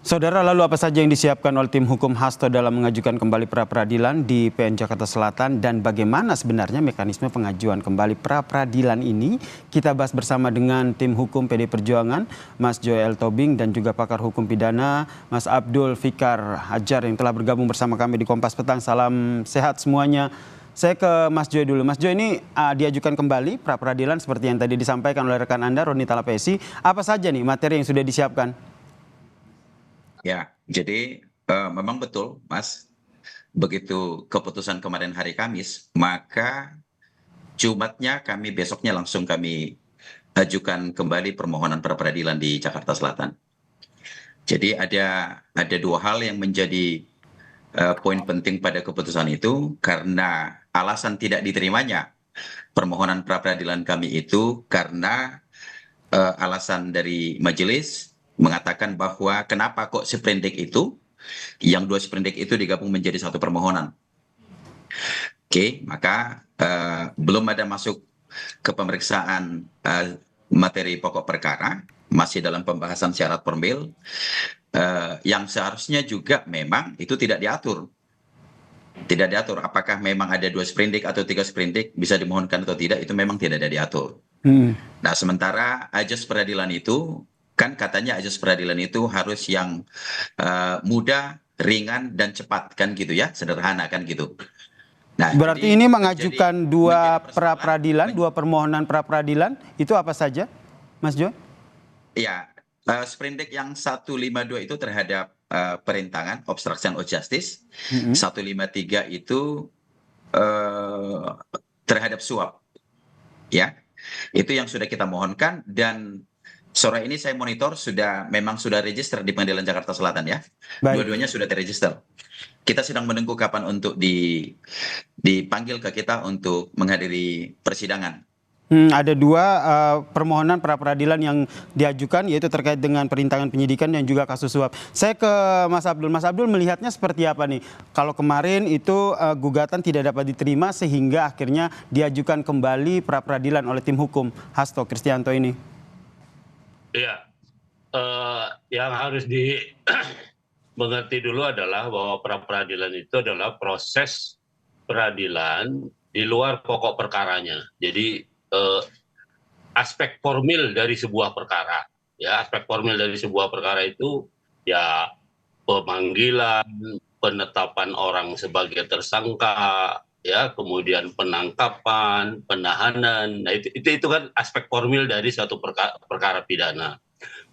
Saudara, lalu apa saja yang disiapkan oleh tim hukum Hasto dalam mengajukan kembali pra-peradilan di PN Jakarta Selatan dan bagaimana sebenarnya mekanisme pengajuan kembali pra-peradilan ini? Kita bahas bersama dengan tim hukum PD Perjuangan, Mas Joel Tobing dan juga pakar hukum pidana, Mas Abdul Fikar Hajar yang telah bergabung bersama kami di Kompas Petang. Salam sehat semuanya. Saya ke Mas Joy dulu. Mas Joy, ini diajukan kembali pra-peradilan seperti yang tadi disampaikan oleh rekan Anda, Roni Talapesi. Apa saja nih materi yang sudah disiapkan? Ya, jadi memang betul, Mas. Begitu keputusan kemarin hari Kamis, maka Jumatnya besoknya langsung kami ajukan kembali permohonan pra peradilan di Jakarta Selatan. Jadi ada dua hal yang menjadi poin penting pada keputusan itu karena alasan tidak diterimanya permohonan pra peradilan kami itu karena alasan dari majelis mengatakan bahwa kenapa kok seprindik itu, yang dua seprindik itu digabung menjadi satu permohonan. Oke, maka belum ada masuk ke pemeriksaan materi pokok perkara, masih dalam pembahasan syarat formil, yang seharusnya juga memang itu tidak diatur. Tidak diatur apakah memang ada dua sprindik atau tiga sprindik bisa dimohonkan atau tidak, itu memang tidak ada diatur. Nah, sementara ajas peradilan itu, kan katanya ajas peradilan itu harus yang mudah, ringan, dan cepat, kan gitu ya, sederhana kan gitu. Nah, Berarti ini mengajukan menjadi dua persoalan. pra-peradilan, dua permohonan pra-peradilan, itu apa saja, Mas Joy? Ya, sprindik yang 152 itu terhadap perintangan, obstruction of justice. 153 itu terhadap suap. Ya, itu yang sudah kita mohonkan dan sore ini saya monitor memang sudah register di Pengadilan Jakarta Selatan ya. Baik. Dua-duanya sudah terregister. Kita sedang menunggu kapan untuk dipanggil ke kita untuk menghadiri persidangan. Ada dua permohonan pra-peradilan yang diajukan, yaitu terkait dengan perintangan penyidikan dan juga kasus suap. Saya ke Mas Abdul. Mas Abdul melihatnya seperti apa nih? Kalau kemarin itu gugatan tidak dapat diterima sehingga akhirnya diajukan kembali pra-peradilan oleh tim hukum Hasto Kristianto ini. Iya, yang harus dimengerti dulu adalah bahwa pra-peradilan itu adalah proses peradilan di luar pokok perkaranya. Jadi aspek formil dari sebuah perkara, ya aspek formil dari sebuah perkara itu ya pemanggilan, penetapan orang sebagai tersangka, ya kemudian penangkapan, penahanan. Nah itu kan aspek formil dari suatu perkara pidana.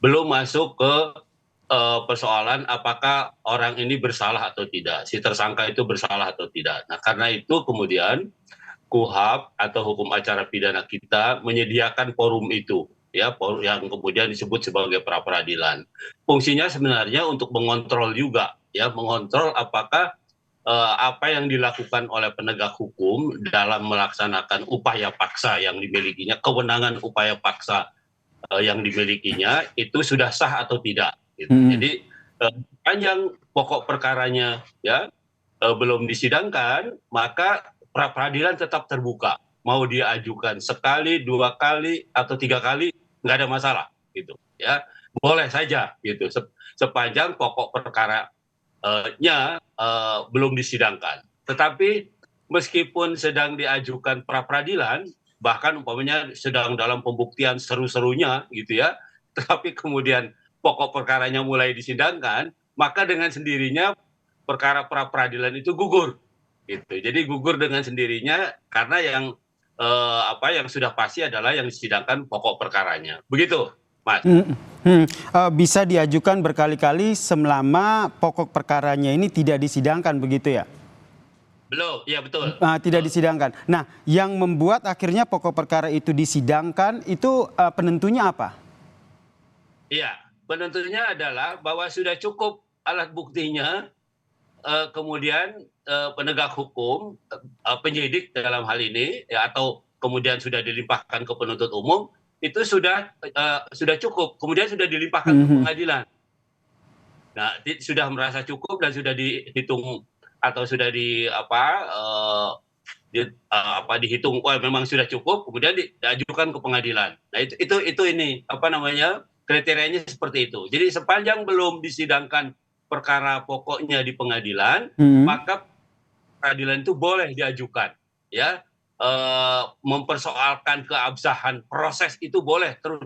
Belum masuk ke persoalan apakah orang ini bersalah atau tidak, si tersangka itu bersalah atau tidak. Nah karena itu kemudian KUHAP atau hukum acara pidana kita menyediakan forum itu, ya yang kemudian disebut sebagai pra-peradilan. Fungsinya sebenarnya untuk mengontrol juga, ya mengontrol apakah apa yang dilakukan oleh penegak hukum dalam melaksanakan upaya paksa yang dimilikinya, kewenangan upaya paksa yang dimilikinya itu sudah sah atau tidak. Gitu. Jadi panjang pokok perkaranya ya belum disidangkan, maka pra-peradilan tetap terbuka. Mau diajukan sekali, dua kali, atau tiga kali, nggak ada masalah, gitu. Ya, boleh saja, gitu. Sepanjang pokok perkaranya belum disidangkan. Tetapi meskipun sedang diajukan pra-peradilan, bahkan umpamanya sedang dalam pembuktian seru-serunya, gitu ya, tetapi kemudian pokok perkaranya mulai disidangkan, maka dengan sendirinya perkara pra-peradilan itu gugur. Gitu. Jadi gugur dengan sendirinya karena yang sudah pasti adalah yang disidangkan pokok perkaranya. Begitu, Mas. Bisa diajukan berkali-kali selama pokok perkaranya ini tidak disidangkan, begitu ya? Belum, iya betul. Tidak disidangkan. Nah, yang membuat akhirnya pokok perkara itu disidangkan itu penentunya apa? Iya, penentunya adalah bahwa sudah cukup alat buktinya. Kemudian penegak hukum, penyidik dalam hal ini, ya, atau kemudian sudah dilimpahkan ke penuntut umum, itu sudah cukup. Kemudian sudah dilimpahkan ke pengadilan. Nah, sudah merasa cukup dan sudah dihitung atau sudah dihitung, wah memang sudah cukup, kemudian diajukan ke pengadilan. Nah itu ini kriterianya seperti itu. Jadi sepanjang belum disidangkan perkara pokoknya di pengadilan, maka peradilan itu boleh diajukan, ya. Mempersoalkan keabsahan proses itu boleh terus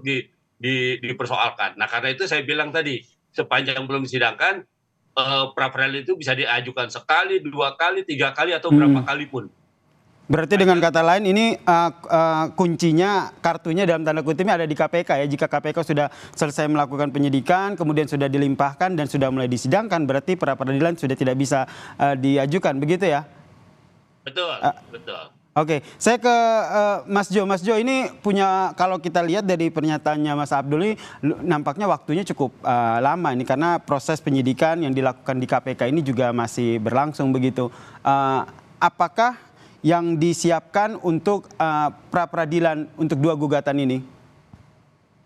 dipersoalkan. Nah, karena itu saya bilang tadi, sepanjang belum disidangkan, pra peradilan itu bisa diajukan sekali, 2 kali, 3 kali, atau berapa kali pun. Berarti dengan kata lain ini kuncinya, kartunya dalam tanda kutipnya ada di KPK ya. Jika KPK sudah selesai melakukan penyidikan, kemudian sudah dilimpahkan dan sudah mulai disidangkan, berarti pra peradilan sudah tidak bisa diajukan, begitu ya? Betul, betul. Oke, saya ke Mas Jo. Mas Jo ini punya, kalau kita lihat dari pernyataannya Mas Abdul ini nampaknya waktunya cukup lama ini karena proses penyidikan yang dilakukan di KPK ini juga masih berlangsung begitu. Apakah yang disiapkan untuk pra peradilan untuk 2 gugatan ini?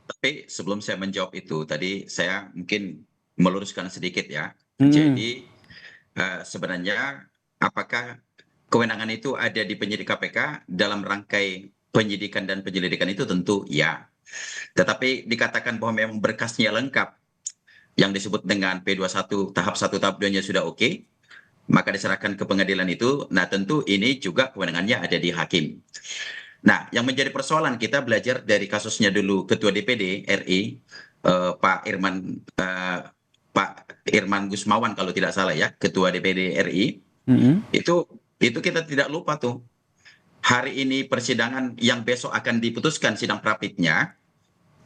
Tapi sebelum saya menjawab itu, tadi saya mungkin meluruskan sedikit ya. Jadi sebenarnya apakah kewenangan itu ada di penyidik KPK dalam rangkai penyidikan dan penyelidikan itu tentu ya. Tetapi dikatakan bahwa memang berkasnya lengkap, yang disebut dengan P21 tahap 1 tahap 2-nya sudah oke, maka diserahkan ke pengadilan itu. Nah, tentu ini juga kewenangannya ada di hakim. Nah, yang menjadi persoalan kita belajar dari kasusnya dulu Ketua DPD RI Pak Irman Gusmawan kalau tidak salah ya, Ketua DPD RI. Itu kita tidak lupa tuh. Hari ini persidangan yang besok akan diputuskan sidang prapitnya,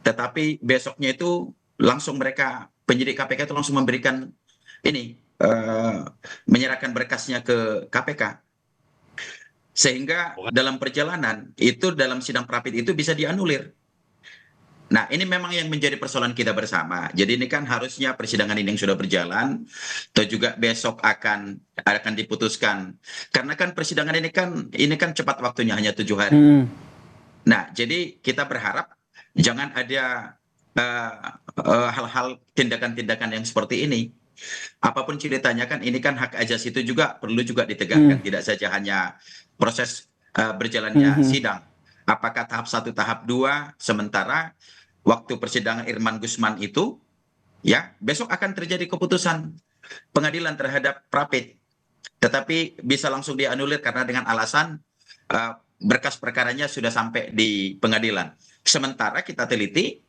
tetapi besoknya itu langsung mereka penyidik KPK itu langsung memberikan ini menyerahkan berkasnya ke KPK, sehingga dalam perjalanan itu dalam sidang prapit itu bisa dianulir. Nah, ini memang yang menjadi persoalan kita bersama. Jadi ini kan harusnya persidangan ini yang sudah berjalan, atau juga besok akan diputuskan. Karena kan persidangan ini kan cepat waktunya, hanya 7 hari. Nah, jadi kita berharap jangan ada hal-hal tindakan-tindakan yang seperti ini. Apapun ceritanya kan ini kan hak asasi itu juga perlu juga ditegakkan, tidak saja hanya proses berjalannya sidang. Apakah tahap 1, tahap 2, sementara waktu persidangan Irman Gusman itu ya besok akan terjadi keputusan pengadilan terhadap prapit, tetapi bisa langsung dianulir karena dengan alasan berkas perkaranya sudah sampai di pengadilan. Sementara kita teliti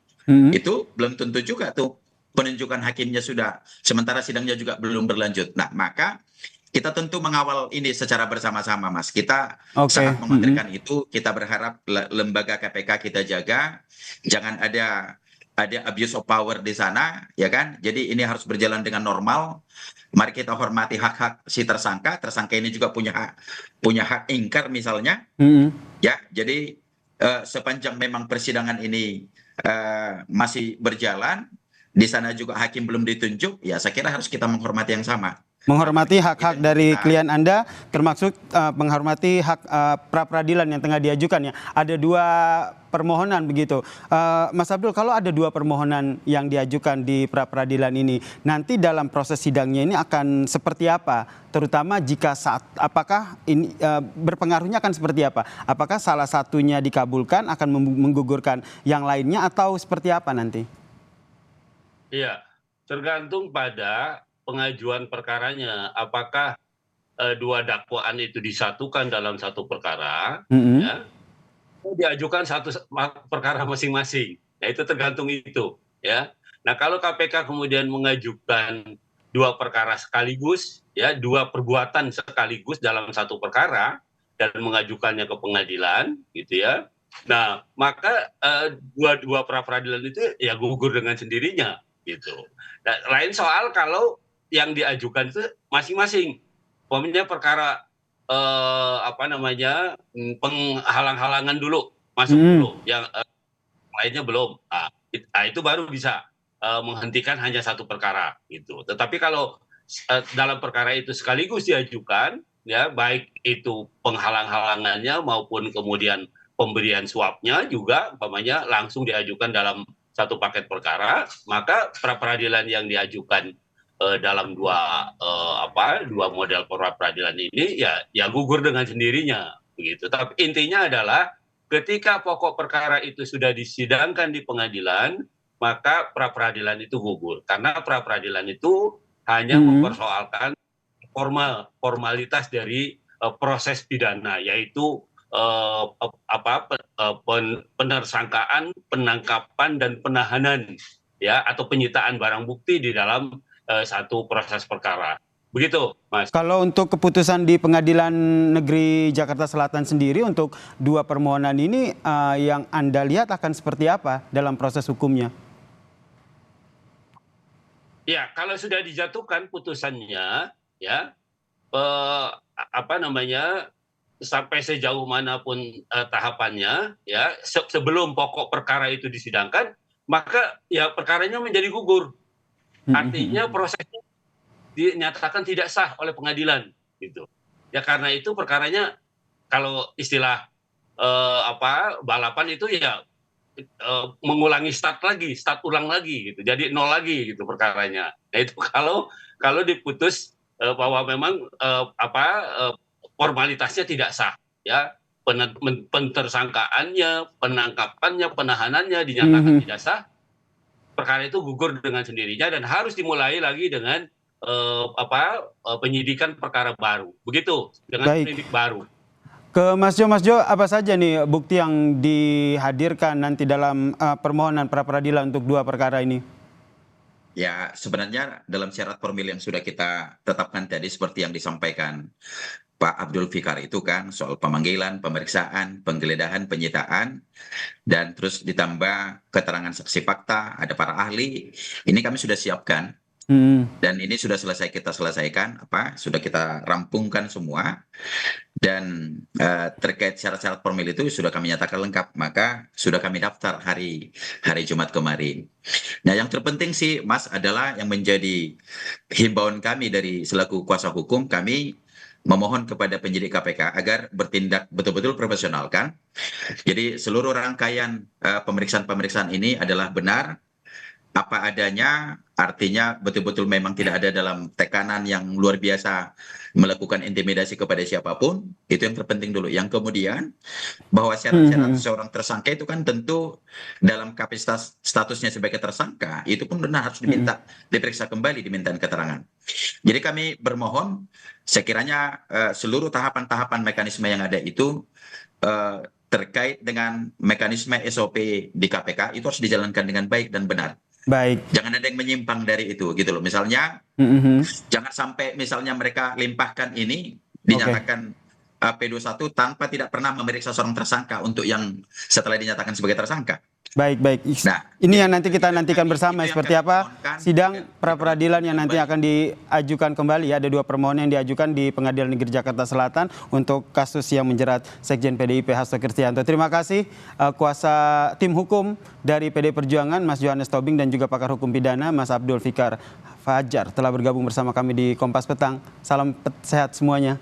itu belum tentu juga tuh penunjukan hakimnya sudah, sementara sidangnya juga belum berlanjut. Nah, maka kita tentu mengawal ini secara bersama-sama, Mas. Kita sangat mengkhawatirkan itu. Kita berharap lembaga KPK kita jaga, jangan ada abuse of power di sana, ya kan? Jadi ini harus berjalan dengan normal. Mari kita hormati hak-hak si tersangka. Tersangka ini juga punya hak ingkar misalnya. Ya, jadi sepanjang memang persidangan ini masih berjalan, di sana juga hakim belum ditunjuk, ya saya kira harus kita menghormati yang sama. Menghormati hak-hak dari klien Anda, termasuk menghormati hak pra peradilan yang tengah diajukan ya. Ada 2 permohonan begitu. Mas Abdul, kalau ada 2 permohonan yang diajukan di pra peradilan ini, nanti dalam proses sidangnya ini akan seperti apa? Terutama jika apakah ini berpengaruhnya akan seperti apa? Apakah salah satunya dikabulkan akan menggugurkan yang lainnya atau seperti apa nanti? Iya, tergantung pada pengajuan perkaranya. Apakah 2 dakwaan itu disatukan dalam satu perkara, ya, atau diajukan satu perkara masing-masing. Nah, itu tergantung itu, ya. Nah, kalau KPK kemudian mengajukan 2 perkara sekaligus, ya, 2 perbuatan sekaligus dalam satu perkara dan mengajukannya ke pengadilan, gitu ya. Nah, maka dua pra peradilan itu ya gugur dengan sendirinya. Gitu. Nah, lain soal kalau yang diajukan itu masing-masing, umpamanya perkara penghalang-halangan dulu masuk dulu, yang lainnya belum. Nah, itu baru bisa menghentikan hanya satu perkara gitu. Tetapi kalau dalam perkara itu sekaligus diajukan, ya baik itu penghalang-halangannya maupun kemudian pemberian suapnya juga umpamanya langsung diajukan dalam satu paket perkara, maka pra peradilan yang diajukan dalam dua model pra peradilan ini ya gugur dengan sendirinya begitu. Tapi intinya adalah ketika pokok perkara itu sudah disidangkan di pengadilan, maka pra-peradilan itu gugur. Karena pra-peradilan itu hanya mempersoalkan formalitas dari proses pidana, yaitu penersangkaan, penangkapan dan penahanan, ya, atau penyitaan barang bukti di dalam satu proses perkara. Begitu, Mas. Kalau untuk keputusan di Pengadilan Negeri Jakarta Selatan sendiri untuk dua permohonan ini yang Anda lihat akan seperti apa dalam proses hukumnya? Ya, kalau sudah dijatuhkan putusannya, ya, sampai sejauh manapun tahapannya, ya, sebelum pokok perkara itu disidangkan, maka ya perkaranya menjadi gugur. Artinya prosesnya dinyatakan tidak sah oleh pengadilan, gitu. Ya karena itu perkaranya, kalau istilah balapan itu ya mengulangi start ulang lagi, gitu. Jadi nol lagi, gitu perkaranya. Nah itu kalau diputus bahwa memang formalitasnya tidak sah, ya, pentersangkaannya, penangkapannya, penahanannya dinyatakan tidak sah, perkara itu gugur dengan sendirinya dan harus dimulai lagi dengan penyidikan perkara baru, begitu, dengan penyidik baru. Ke Mas Jo, apa saja nih bukti yang dihadirkan nanti dalam permohonan pra-peradilan untuk dua perkara ini? Ya, sebenarnya dalam syarat formil yang sudah kita tetapkan tadi seperti yang disampaikan Pak Abdul Fikar itu kan soal pemanggilan, pemeriksaan, penggeledahan, penyitaan, dan terus ditambah keterangan saksi fakta, ada para ahli, ini kami sudah siapkan. Dan ini sudah kita selesaikan, sudah kita rampungkan semua, dan terkait syarat-syarat formil itu sudah kami nyatakan lengkap, maka sudah kami daftar hari Jumat kemarin. Nah, yang terpenting sih, Mas, adalah yang menjadi himbauan kami dari selaku kuasa hukum, kami memohon kepada penyidik KPK agar bertindak betul-betul profesional, kan. Jadi seluruh rangkaian pemeriksaan ini adalah benar, apa adanya, artinya betul-betul memang tidak ada dalam tekanan yang luar biasa melakukan intimidasi kepada siapapun. Itu yang terpenting dulu. Yang kemudian bahwa syarat-syarat seorang tersangka itu kan tentu dalam kapasitas statusnya sebagai tersangka itu pun benar harus diminta diperiksa kembali, dimintain keterangan. Jadi kami bermohon sekiranya seluruh tahapan-tahapan mekanisme yang ada itu terkait dengan mekanisme SOP di KPK itu harus dijalankan dengan baik dan benar. Baik. Jangan ada yang menyimpang dari itu, gitu loh. Misalnya, jangan sampai misalnya mereka limpahkan ini dinyatakan P21 tanpa tidak pernah memeriksa seorang tersangka untuk yang setelah dinyatakan sebagai tersangka. Baik. Nah, ini yang nanti kita nantikan bersama seperti apa sidang pra-peradilan yang nanti akan diajukan kembali. Ada dua permohonan yang diajukan di Pengadilan Negeri Jakarta Selatan untuk kasus yang menjerat Sekjen PDIP Hasto Kristianto. Terima kasih kuasa tim hukum dari PD Perjuangan Mas Johannes Tobing dan juga pakar hukum pidana Mas Abdul Fikar Fajar telah bergabung bersama kami di Kompas Petang. Salam sehat semuanya.